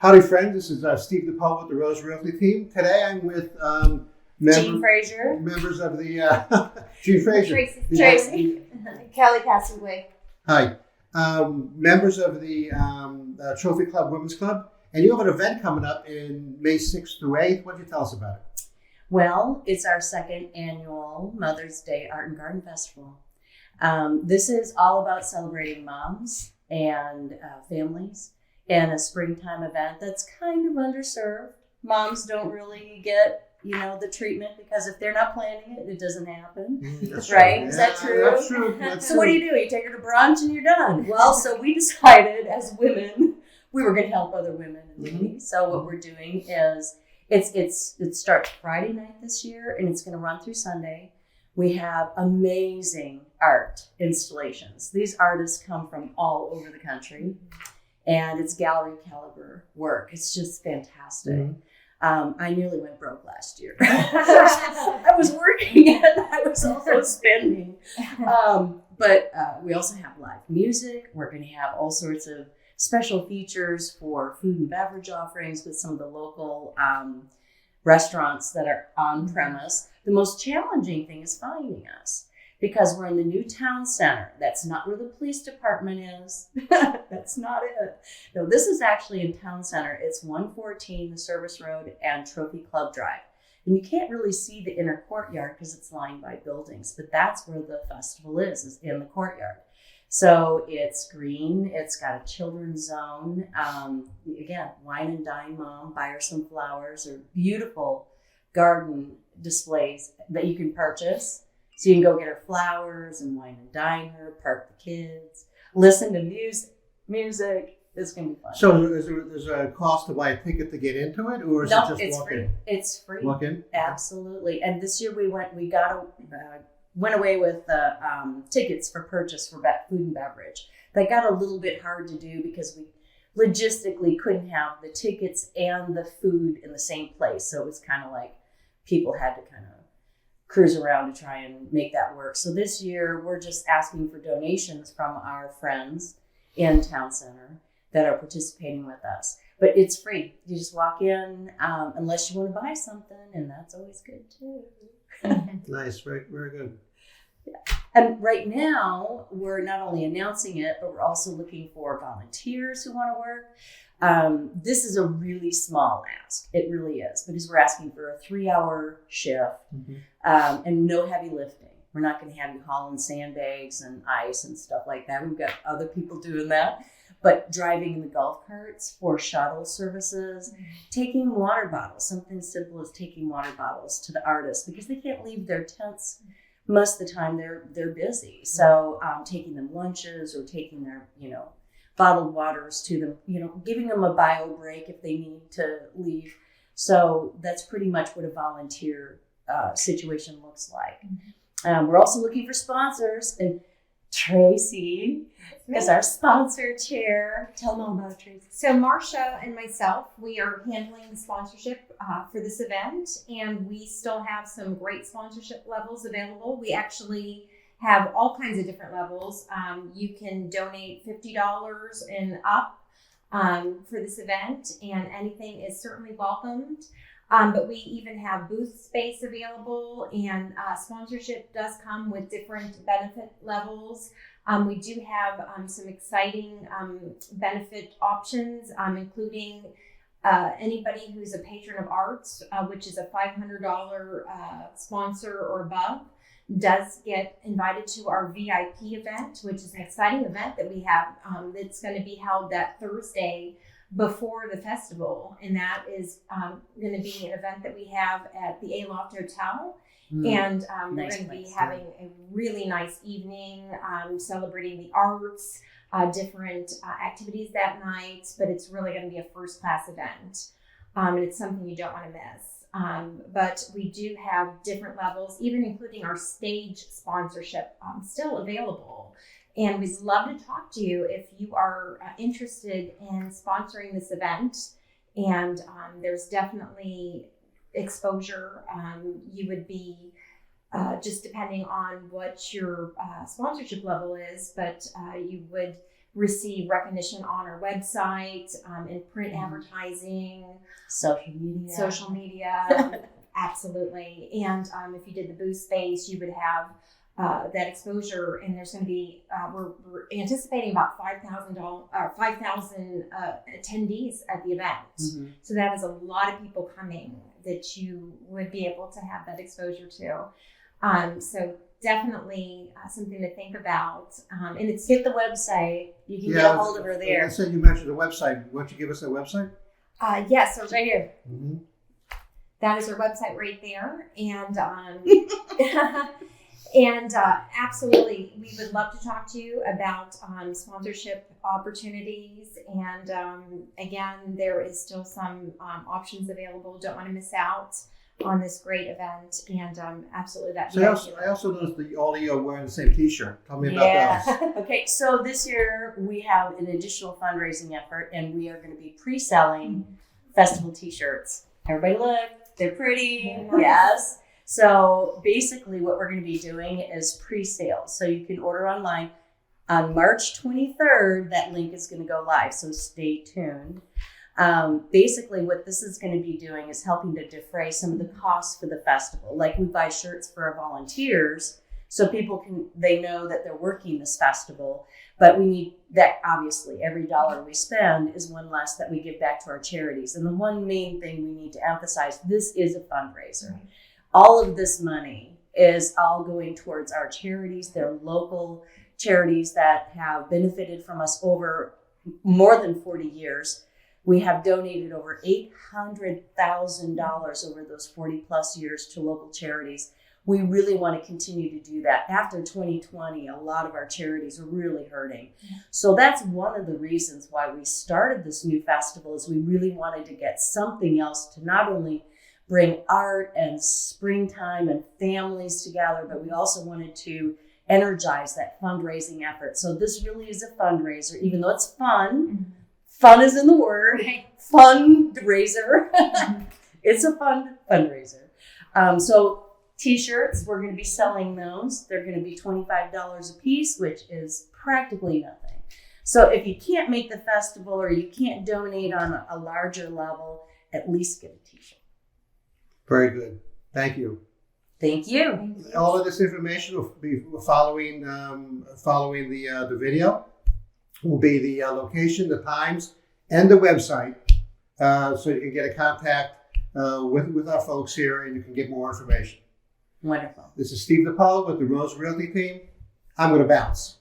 Howdy, friends. This is Steve DePaul with the Rose Realty team. Today I'm with Jean Frazier. members of the Jean Frazier. Tracy. Kelly Castaway. Hi. Members of the Trophy Club Women's Club. And you have an event coming up in May 6th through 8th. What can you tell us about it? Well, it's our second annual Mother's Day Art and Garden Festival. This is all about celebrating moms and families, and a springtime event that's kind of underserved. Moms don't really get, the treatment, because if they're not planning it, it doesn't happen. That's right? Yeah, Is that true? That's true. So what do? You take her to brunch and you're done. Well, so we decided as women, we were going to help other women in need. Mm-hmm. So what we're doing is it starts Friday night this year, and it's going to run through Sunday. We have amazing art installations. These artists come from all over the country, and it's gallery caliber work. It's just fantastic. Mm-hmm. I nearly went broke last year. I was working and I was also spending. But we also have live music. We're going to have all sorts of special features for food and beverage offerings with some of the local restaurants that are on premise. The most challenging thing is finding us, because we're in the new town center. That's not where the police department is. That's not it. No, this is actually in town center. It's 114, the Service Road and Trophy Club Drive. And you can't really see the inner courtyard because it's lined by buildings, but that's where the festival is in the courtyard. So it's green. It's got a children's zone. Again, wine and dine mom, buy her some flowers, or beautiful garden displays that you can purchase. So you can go get her flowers and wine and dine her, park the kids, listen to music. It's going to be fun. So there's a cost to buy a ticket to get into it, or is it just it's walk free. in? It's free. Walk in? Absolutely. And this year we went away with tickets for purchase for food and beverage. That got a little bit hard to do because we logistically couldn't have the tickets and the food in the same place. So it was kind of like people had to kind of cruise around to try and make that work. So this year we're just asking for donations from our friends in Town Center that are participating with us. But it's free. You just walk in, unless you want to buy something, and that's always good too. Nice, very, very good. Yeah. And right now, we're not only announcing it, but we're also looking for volunteers who want to work. This is a really small ask. It really is, because we're asking for a 3-hour shift and no heavy lifting. We're not going to have you hauling sandbags and ice and stuff like that. We've got other people doing that. But driving in the golf carts for shuttle services, taking water bottles, something simple as taking water bottles to the artists, because they can't leave their tents. Most of the time they're busy. So taking them lunches, or taking their, bottled waters to them, giving them a bio break if they need to leave. So that's pretty much what a volunteer situation looks like. We're also looking for sponsors, and Tracy is our sponsor chair. Tell them all about it, Tracy. So Marcia and myself, we are handling the sponsorship for this event, and we still have some great sponsorship levels available. We actually have all kinds of different levels. You can donate $50 and up for this event, and anything is certainly welcomed. But we even have booth space available, and sponsorship does come with different benefit levels. We do have some exciting benefit options, including anybody who's a patron of arts, which is a $500 sponsor or above, does get invited to our VIP event, which is an exciting event that we have that's going to be held that Thursday before the festival, and that is going to be an event that we have at the Aloft Hotel. And we're going to be having a really nice evening, celebrating the arts, different activities that night, but it's really going to be a first-class event, and it's something you don't want to miss. But we do have different levels, even including our stage sponsorship still available. And we'd love to talk to you if you are interested in sponsoring this event. And there's definitely exposure. You would be just depending on what your sponsorship level is, but you would receive recognition on our website, in print advertising, Social media. Absolutely. And if you did the booth space, you would have that exposure, and there's going to be we're anticipating about 5,000 attendees at the event. Mm-hmm. So that is a lot of people coming that you would be able to have that exposure to. So definitely something to think about. And it's Hit the website. You can get a hold of her there. I said you mentioned the website. Why don't you give us that website? yes, so Right here. Mm-hmm. that is our website right there, and and absolutely, we would love to talk to you about sponsorship opportunities. And again, there is still some options available. Don't want to miss out on this great event. And absolutely, that. So I also noticed that all of you are wearing the same T-shirt. Tell me about those. Okay, so this year we have an additional fundraising effort, and we are going to be pre-selling festival T-shirts. Everybody look, they're pretty. Yeah. Yes. So basically what we're going to be doing is pre-sales. So you can order online. On March 23rd, that link is going to go live, so stay tuned. Basically what this is going to be doing is helping to defray some of the costs for the festival. Like we buy shirts for our volunteers so people they know that they're working this festival. But we need that, obviously, every dollar we spend is one less that we give back to our charities. And the one main thing we need to emphasize, this is a fundraiser. Right. All of this money is all going towards our charities. They're local charities that have benefited from us over more than 40 years. We have donated over $800,000 over those 40 plus years to local charities. We really want to continue to do that. After 2020, a lot of our charities are really hurting. So that's one of the reasons why we started this new festival, is we really wanted to get something else to not only bring art and springtime and families together, but we also wanted to energize that fundraising effort. So this really is a fundraiser, even though it's fun. Fun is in the word. Fundraiser. It's a fun fundraiser. So T-shirts, we're going to be selling those. They're going to be $25 a piece, which is practically nothing. So if you can't make the festival or you can't donate on a larger level, at least get a T-shirt. Very good. Thank you. Thank you. Thank you. All of this information will be following the video. Will be the location, the times, and the website, so you can get a contact with our folks here, and you can get more information. Wonderful. This is Steve DePaul with the Rose Realty team. I'm going to bounce.